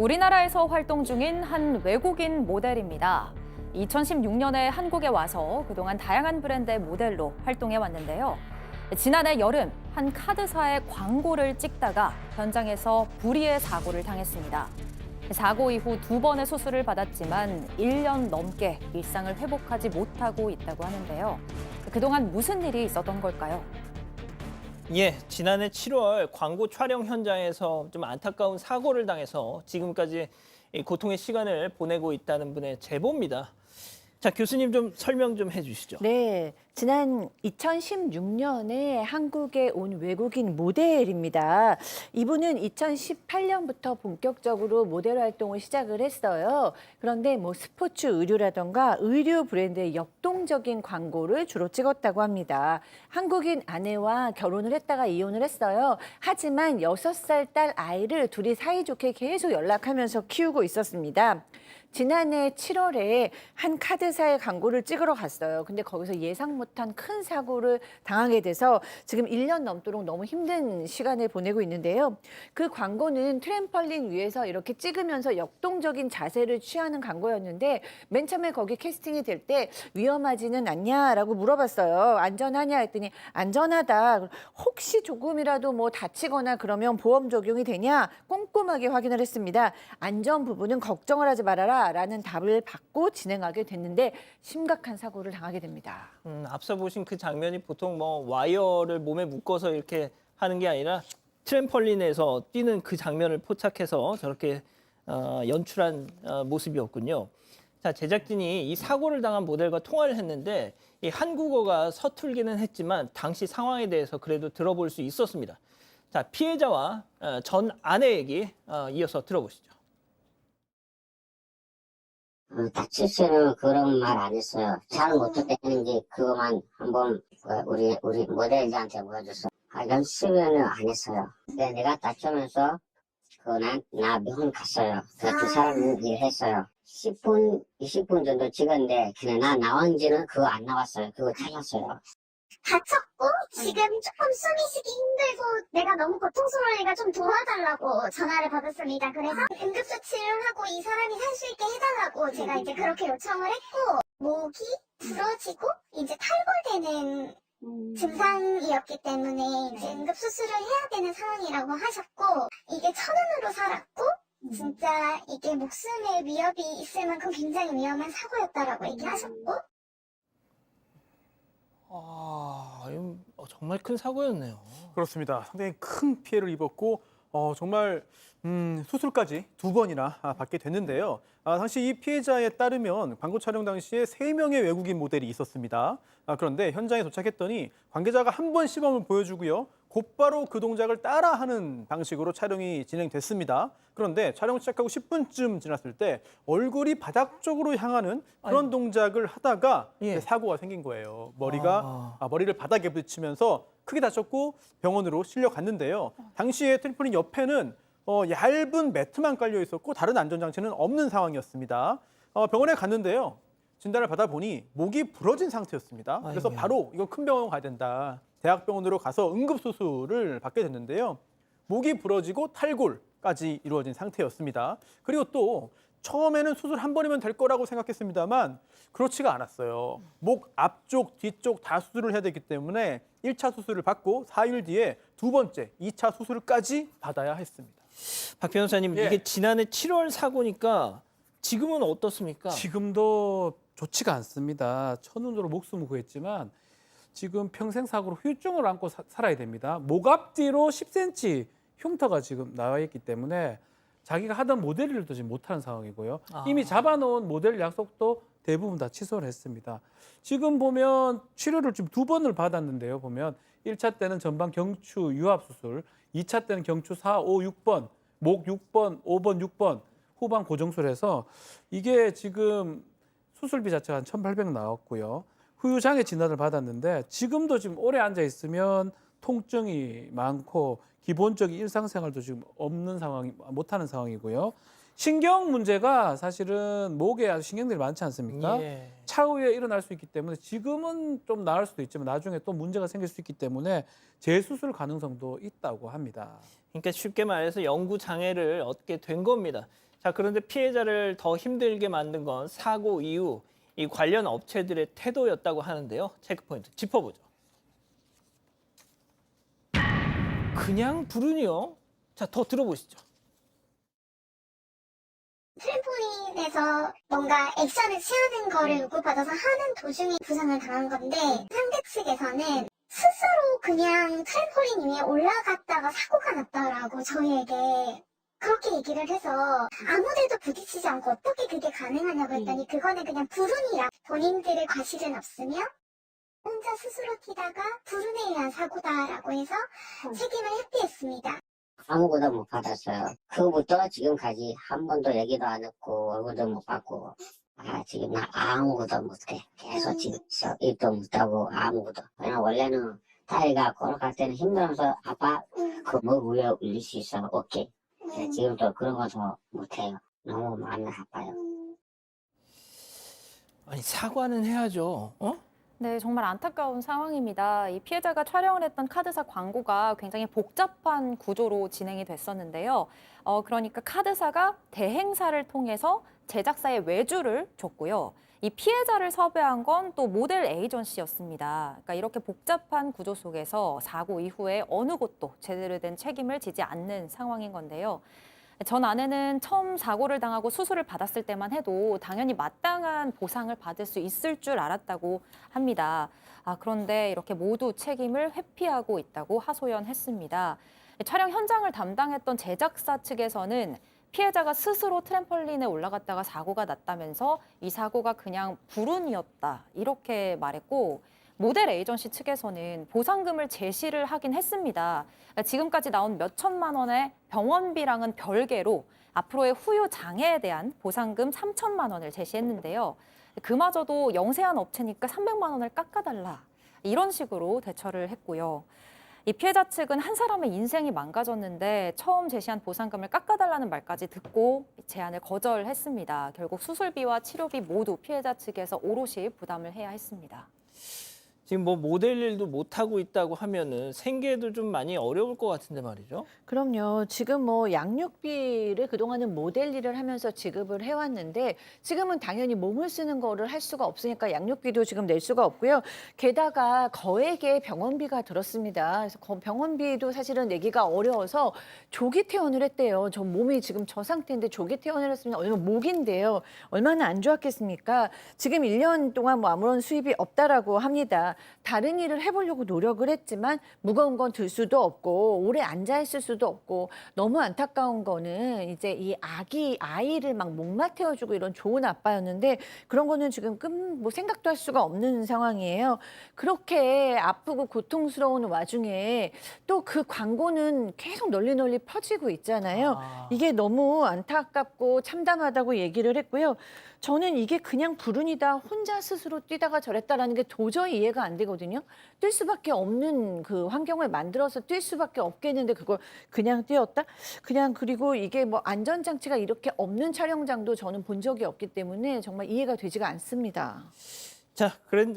우리나라에서 활동 중인 한 외국인 모델입니다. 2016년에 한국에 와서 그동안 다양한 브랜드의 모델로 활동해 왔는데요. 지난해 여름 한 카드사의 광고를 찍다가 현장에서 불의의 사고를 당했습니다. 사고 이후 2번의 수술을 받았지만 1년 넘게 일상을 회복하지 못하고 있다고 하는데요. 그동안 무슨 일이 있었던 걸까요? 예, 지난해 7월 광고 촬영 현장에서 좀 안타까운 사고를 당해서 지금까지 이 고통의 시간을 보내고 있다는 분의 제보입니다. 자, 교수님 좀 설명 좀 해주시죠. 네, 지난 2016년에 한국에 온 외국인 모델입니다. 이분은 2018년부터 본격적으로 모델 활동을 시작을 했어요. 그런데 스포츠 의류라던가 의류 브랜드의 역동적인 광고를 주로 찍었다고 합니다. 한국인 아내와 결혼을 했다가 이혼을 했어요. 하지만 6살 딸 아이를 둘이 사이좋게 계속 연락하면서 키우고 있었습니다. 지난해 7월에 한 카드사의 광고를 찍으러 갔어요. 근데 거기서 예상 못한 큰 사고를 당하게 돼서 지금 1년 넘도록 너무 힘든 시간을 보내고 있는데요. 그 광고는 트램펄린 위에서 이렇게 찍으면서 역동적인 자세를 취하는 광고였는데 맨 처음에 거기 캐스팅이 될 때 위험하지는 않냐라고 물어봤어요. 안전하냐 했더니 안전하다. 혹시 조금이라도 다치거나 그러면 보험 적용이 되냐? 꼼꼼하게 확인을 했습니다. 안전 부분은 걱정을 하지 말아라. 라는 답을 받고 진행하게 됐는데 심각한 사고를 당하게 됩니다. 앞서 보신 그 장면이 보통 와이어를 몸에 묶어서 이렇게 하는 게 아니라 트램펄린에서 뛰는 그 장면을 포착해서 저렇게 연출한 모습이었군요. 자, 제작진이 이 사고를 당한 모델과 통화를 했는데 이 한국어가 서툴기는 했지만 당시 상황에 대해서 그래도 들어볼 수 있었습니다. 자, 피해자와 전 아내 얘기 이어서 들어보시죠. 다치시는 그런 말 안 했어요. 잘 못했다는지 그것만 한번 우리 모델들한테 보여줬어. 연습은 안 했어요. 근데 내가 다치면서 나 병원 갔어요. 그 사람 일했어요. 10분, 20분 정도 찍었는데 그냥 나 나온지는 그거 안 나왔어요. 그거 잘랐어요. 다쳤고 지금 조금 숨이 쉬기 힘들고 내가 너무 고통스러우니까 좀 도와달라고 전화를 받았습니다. 그래서 응급조치를 하고 이 사람이 살 수 있게 해달라고 제가 이제 그렇게 요청을 했고 목이 부러지고 이제 탈골되는 증상이었기 때문에 이제 응급수술을 해야 되는 상황이라고 하셨고 이게 천운으로 살았고 진짜 이게 목숨에 위협이 있을 만큼 굉장히 위험한 사고였다라고 얘기하셨고 이건 정말 큰 사고였네요. 그렇습니다. 상당히 큰 피해를 입었고 정말 수술까지 2번이나 받게 됐는데요. 당시 이 피해자에 따르면 광고 촬영 당시에 3명의 외국인 모델이 있었습니다. 그런데 현장에 도착했더니 관계자가 한 번 시범을 보여주고요. 곧바로 그 동작을 따라하는 방식으로 촬영이 진행됐습니다. 그런데 촬영 시작하고 10분쯤 지났을 때 얼굴이 바닥 쪽으로 향하는 그런 동작을 하다가 사고가 생긴 거예요. 머리를 바닥에 부딪히면서 크게 다쳤고 병원으로 실려갔는데요. 당시에 트램펄린 옆에는 얇은 매트만 깔려 있었고 다른 안전장치는 없는 상황이었습니다. 병원에 갔는데요. 진단을 받아보니 목이 부러진 상태였습니다. 그래서 바로 이거 큰 병원 가야 된다. 대학병원으로 가서 응급수술을 받게 됐는데요. 목이 부러지고 탈골까지 이루어진 상태였습니다. 그리고 또 처음에는 수술 한 번이면 될 거라고 생각했습니다만 그렇지가 않았어요. 목 앞쪽, 뒤쪽 다 수술을 해야 되기 때문에 1차 수술을 받고 4일 뒤에 2번째, 2차 수술까지 받아야 했습니다. 박 변호사님, 이게 지난해 7월 사고니까 지금은 어떻습니까? 지금도 좋지가 않습니다. 천운으로 목숨을 구했지만 지금 평생 사고로 후유증을 안고 살아야 됩니다. 목 앞뒤로 10cm 흉터가 지금 나와 있기 때문에 자기가 하던 모델 일도 지금 못하는 상황이고요. 이미 잡아놓은 모델 약속도 대부분 다 취소를 했습니다. 지금 보면 치료를 지금 2번을 받았는데요. 보면 1차 때는 전방 경추 유압 수술, 2차 때는 경추 4, 5, 6번, 목 6번, 5번, 6번 후방 고정술해서 이게 지금 수술비 자체가 한 1,800 나왔고요. 후유장애 진단을 받았는데 지금도 지금 오래 앉아 있으면 통증이 많고 기본적인 일상생활도 지금 없는 상황이 못하는 상황이고요. 신경 문제가 사실은 목에 아주 신경들이 많지 않습니까? 차후에 일어날 수 있기 때문에 지금은 좀 나을 수도 있지만 나중에 또 문제가 생길 수 있기 때문에 재수술 가능성도 있다고 합니다. 그러니까 쉽게 말해서 영구 장애를 얻게 된 겁니다. 자, 그런데 피해자를 더 힘들게 만든 건 사고 이후 이 관련 업체들의 태도였다고 하는데요. 체크포인트 짚어보죠. 그냥 부르니요. 자, 더 들어보시죠. 트램폴린에서 뭔가 액션을 취하는 거를 요구받아서 하는 도중에 부상을 당한 건데 상대 측에서는 스스로 그냥 트램폴린 위에 올라갔다가 사고가 났다라고 저희에게 그렇게 얘기를 해서 아무데도 부딪히지 않고 어떻게 그게 가능하냐고 했더니 그거는 그냥 불운이라 본인들의 과실은 없으며 혼자 스스로 뛰다가 불운에 의한 사고다라고 해서 책임을 회피했습니다. 아무것도 못 받았어요. 그부터 지금까지 한 번도 얘기도 안 했고 얼굴도 못 받고 지금 나 아무것도 못해. 계속 지금 입도 못하고 아무것도. 그냥 원래는 딸이가 걸어갈 때는 힘들어서 아빠 그 목 위에 올릴 수 있어. 오케이. 지금도 그런 것도 못해요. 너무 마음이 아파요. 아니, 사과는 해야죠. 네, 정말 안타까운 상황입니다. 이 피해자가 촬영을 했던 카드사 광고가 굉장히 복잡한 구조로 진행이 됐었는데요. 그러니까 카드사가 대행사를 통해서 제작사에 외주를 줬고요. 이 피해자를 섭외한 건 또 모델 에이전시였습니다. 그러니까 이렇게 복잡한 구조 속에서 사고 이후에 어느 곳도 제대로 된 책임을 지지 않는 상황인 건데요. 전 아내는 처음 사고를 당하고 수술을 받았을 때만 해도 당연히 마땅한 보상을 받을 수 있을 줄 알았다고 합니다. 그런데 이렇게 모두 책임을 회피하고 있다고 하소연했습니다. 촬영 현장을 담당했던 제작사 측에서는 피해자가 스스로 트램펄린에 올라갔다가 사고가 났다면서 이 사고가 그냥 불운이었다 이렇게 말했고 모델 에이전시 측에서는 보상금을 제시를 하긴 했습니다. 지금까지 나온 몇 천만 원의 병원비랑은 별개로 앞으로의 후유 장애에 대한 보상금 3천만 원을 제시했는데요. 그마저도 영세한 업체니까 300만 원을 깎아달라 이런 식으로 대처를 했고요. 이 피해자 측은 한 사람의 인생이 망가졌는데 처음 제시한 보상금을 깎아달라는 말까지 듣고 제안을 거절했습니다. 결국 수술비와 치료비 모두 피해자 측에서 오롯이 부담을 해야 했습니다. 지금 뭐 모델 일도 못 하고 있다고 하면은 생계도 좀 많이 어려울 것 같은데 말이죠. 그럼요. 지금 뭐 양육비를 그동안은 모델 일을 하면서 지급을 해왔는데 지금은 당연히 몸을 쓰는 거를 할 수가 없으니까 양육비도 지금 낼 수가 없고요. 게다가 거액의 병원비가 들었습니다. 그래서 병원비도 사실은 내기가 어려워서 조기 퇴원을 했대요. 저 몸이 지금 저 상태인데 조기 퇴원을 했으면 얼마나 목인데요. 얼마나 안 좋았겠습니까? 지금 1년 동안 뭐 아무런 수입이 없다라고 합니다. 다른 일을 해보려고 노력을 했지만 무거운 건 들 수도 없고 오래 앉아 있을 수도 없고 너무 안타까운 거는 이제 이 아이를 막 목마 태워주고 이런 좋은 아빠였는데 그런 거는 지금 뭐 생각도 할 수가 없는 상황이에요. 그렇게 아프고 고통스러운 와중에 또 그 광고는 계속 널리 퍼지고 있잖아요. 이게 너무 안타깝고 참담하다고 얘기를 했고요. 저는 이게 그냥 불운이다. 혼자 스스로 뛰다가 저랬다라는 게 도저히 이해가 안 되거든요. 뛸 수밖에 없는 그 환경을 만들어서 뛸 수밖에 없겠는데 그걸 그냥 뛰었다? 그냥 그리고 이게 뭐 안전장치가 이렇게 없는 촬영장도 저는 본 적이 없기 때문에 정말 이해가 되지가 않습니다. 자,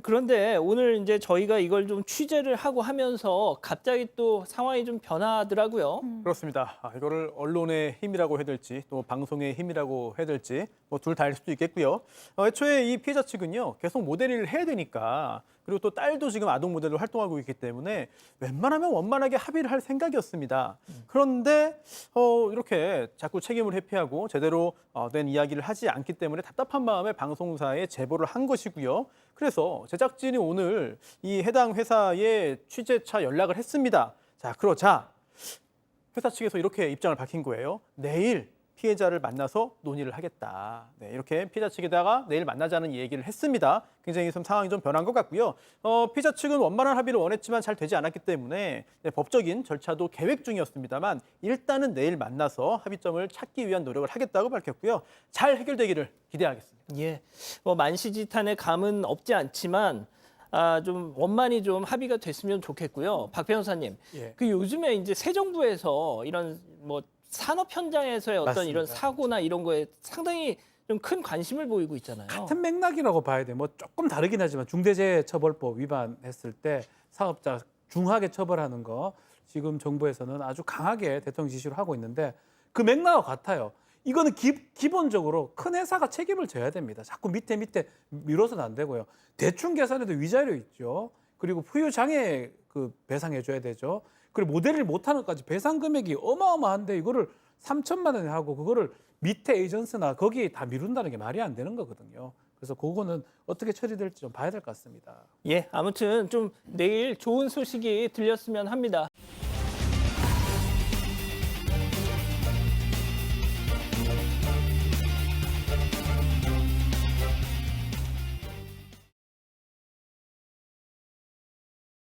그런데 오늘 이제 저희가 이걸 좀 취재를 하고 하면서 갑자기 또 상황이 좀 변하더라고요. 그렇습니다. 이거를 언론의 힘이라고 해야 될지 또 방송의 힘이라고 해야 될지 뭐 둘 다일 수도 있겠고요. 애초에 이 피해자 측은요. 계속 모델 일을 해야 되니까 그리고 또 딸도 지금 아동 모델로 활동하고 있기 때문에 웬만하면 원만하게 합의를 할 생각이었습니다. 그런데 이렇게 자꾸 책임을 회피하고 제대로 된 이야기를 하지 않기 때문에 답답한 마음에 방송사에 제보를 한 것이고요. 그래서 제작진이 오늘 이 해당 회사에 취재차 연락을 했습니다. 자, 그러자 회사 측에서 이렇게 입장을 밝힌 거예요. 내일 피해자를 만나서 논의를 하겠다. 네, 이렇게 피해자 측에다가 내일 만나자는 얘기를 했습니다. 굉장히 좀 상황이 좀 변한 것 같고요. 피해자 측은 원만한 합의를 원했지만 잘 되지 않았기 때문에 법적인 절차도 계획 중이었습니다만 일단은 내일 만나서 합의점을 찾기 위한 노력을 하겠다고 밝혔고요. 잘 해결되기를 기대하겠습니다. 예, 뭐 만시지탄의 감은 없지 않지만 좀 원만히 좀 합의가 됐으면 좋겠고요. 박 변호사님, 예. 그 요즘에 이제 새 정부에서 이런 뭐 산업 현장에서의 어떤 맞습니다. 이런 사고나 이런 거에 상당히 좀 큰 관심을 보이고 있잖아요. 같은 맥락이라고 봐야 돼. 뭐 조금 다르긴 하지만 중대재해처벌법 위반했을 때 사업자 중하게 처벌하는 거 지금 정부에서는 아주 강하게 대통령 지시를 하고 있는데 그 맥락과 같아요. 이거는 기본적으로 큰 회사가 책임을 져야 됩니다. 자꾸 밑에 미뤄서는 안 되고요. 대충 계산해도 위자료 있죠. 그리고 후유 장애 그 배상해 줘야 되죠. 그리고 모델을 못하는 것까지 배상 금액이 어마어마한데 이거를 3천만 원에 하고 그거를 밑에 에이전스나 거기에 다 미룬다는 게 말이 안 되는 거거든요. 그래서 그거는 어떻게 처리될지 좀 봐야 될 것 같습니다. 예, 아무튼 좀 내일 좋은 소식이 들렸으면 합니다.